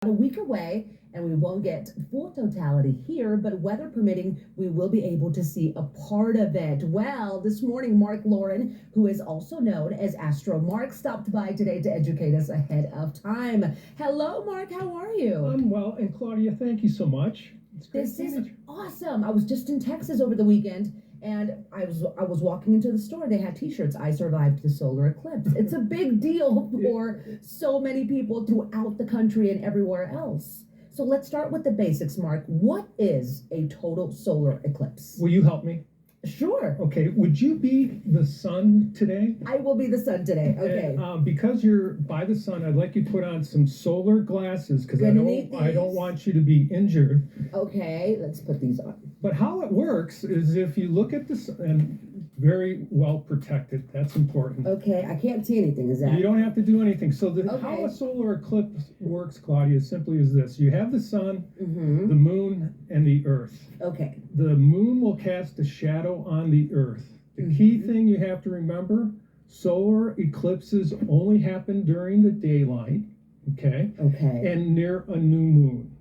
a week away, and we won't get full totality here, but weather permitting, we will be able to see a part of it. Well, this morning, Mark Lauren, who is also known as Astro Mark, stopped by today to educate us ahead of time. Hello, Mark. How are you? I'm well, and Claudia, thank you so much. It's great this is awesome. I was just in Texas over the weekend, and I was walking into the store. They had T-shirts. I survived the solar eclipse. It's a big deal for so many people throughout the country and everywhere else. So let's start with the basics, Mark. What is a total solar eclipse? Will you help me? Sure. Okay, would you be the sun today? I will be the sun today. Okay. And, because you're by the sun, I'd like you to put on some solar glasses because I don't want you to be injured. Okay, let's put these on. But how it works is if you look at this, and very well protected, that's important. Okay, I can't see anything, is that? You don't have to do anything. So how a solar eclipse works, Claudia, simply is this. You have the sun, the moon, and the earth. Okay. The moon will cast a shadow on the earth. The key thing you have to remember, solar eclipses only happen during the daylight, okay? Okay. And near a new moon.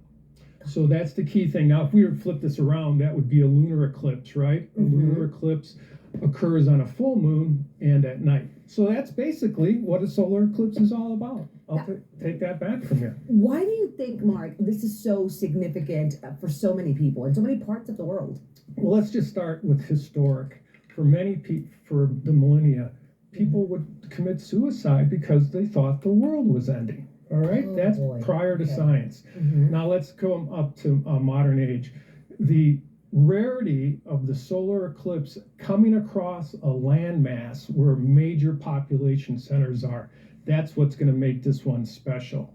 So that's the key thing. Now, if we were to flip this around, that would be a lunar eclipse, right? A lunar eclipse occurs on a full moon and at night. So that's basically what a solar eclipse is all about. I'll take that back from you. Why do you think, Mark, this is so significant for so many people in so many parts of the world? Well, let's just start with historic. For many people, for the millennia, people would commit suicide because they thought the world was ending. All right, that's prior to science. Now let's go up to modern age. The rarity of the solar eclipse coming across a landmass where major population centers are, that's what's going to make this one special.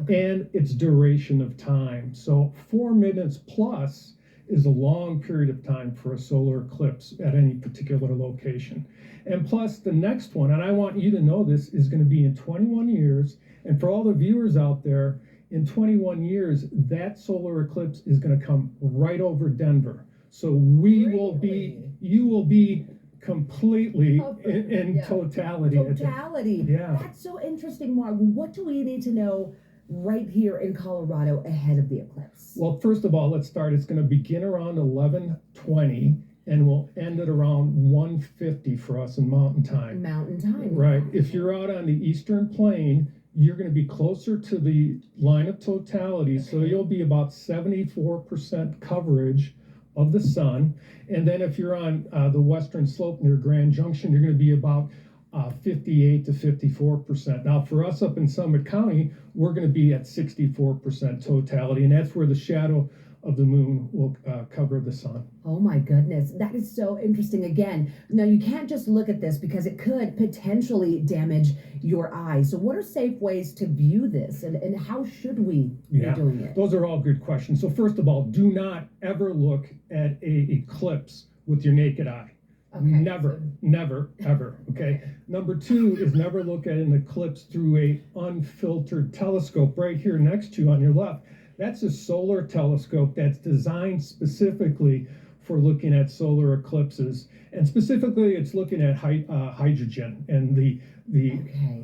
And its duration of time. So 4 minutes plus is a long period of time for a solar eclipse at any particular location. And plus the next one, and I want you to know this, is going to be in 21 years. And for all the viewers out there, in 21 years, that solar eclipse is going to come right over Denver. So you will be completely in totality. Totality. Yeah. That's so interesting, Mark. What do we need to know right here in Colorado ahead of the eclipse? Well, first of all, let's start. It's going to begin around 11:20 and will end at around 1:50 for us in Mountain Time. Mountain Time. Right. If you're out on the Eastern Plain, you're going to be closer to the line of totality, so you'll be about 74% coverage of the sun. And then if you're on the western slope near Grand Junction, you're going to be about 58 to 54%. Now, for us up in Summit County, we're going to be at 64% totality, and that's where the shadow of the moon will cover the sun. Oh my goodness, that is so interesting. Again, now you can't just look at this because it could potentially damage your eyes. So what are safe ways to view this, and how should we be doing it? Those are all good questions. So first of all, do not ever look at a eclipse with your naked eye. Okay, never, ever. Okay. Number 2 is never look at an eclipse through a unfiltered telescope. Right here next to you on your left, that's a solar telescope that's designed specifically for looking at solar eclipses, and specifically it's looking at hydrogen and the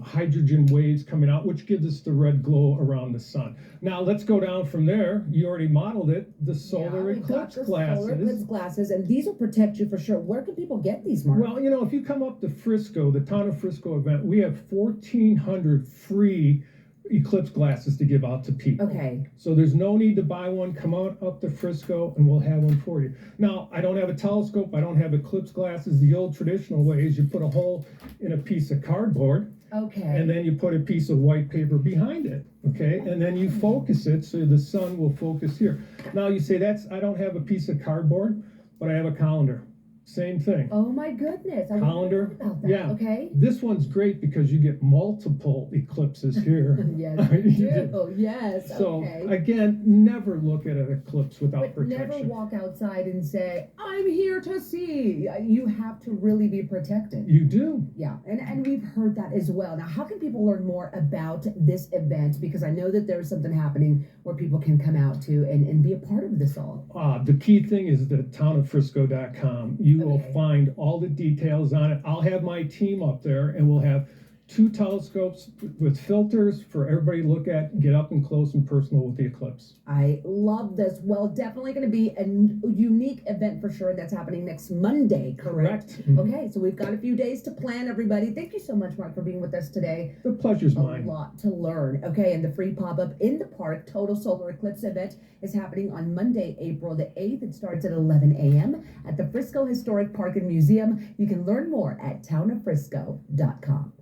hydrogen waves coming out, which gives us the red glow around the sun. Now let's go down from there. You already modeled it, the solar eclipse glasses. Solar eclipse glasses, and these will protect you for sure. Where can people get these, Mark? Well, if you come up to Frisco, the Town of Frisco event, we have 1,400 free eclipse glasses to give out to people. Okay. So there's no need to buy one. Come out up to Frisco and we'll have one for you. Now, I don't have a telescope. I don't have eclipse glasses. The old traditional way is you put a hole in a piece of cardboard. Okay. And then you put a piece of white paper behind it. Okay. And then you focus it so the sun will focus here. Now you say I don't have a piece of cardboard, but I have a calendar. Same thing. Oh my goodness. Calendar. About that. Yeah. Okay. This one's great because you get multiple eclipses here. Yes, you do. Oh, yes. So again, never look at an eclipse without protection. Never walk outside and say, I'm here to see. You have to really be protected. You do. Yeah. And we've heard that as well. Now, how can people learn more about this event? Because I know that there's something happening where people can come out to and be a part of this all. The key thing is the townofFrisco.com. You will find all the details on it. I'll have my team up there, and we'll have 2 telescopes with filters for everybody to look at and get up and close and personal with the eclipse. I love this. Well, definitely going to be a unique event for sure. That's happening next Monday, correct? Okay, so we've got a few days to plan, everybody. Thank you so much, Mark, for being with us today. The pleasure's mine. A lot to learn. Okay, and the free pop-up in the park total solar eclipse event is happening on Monday, April the 8th. It starts at 11 a.m. at the Frisco Historic Park and Museum. You can learn more at townoffrisco.com.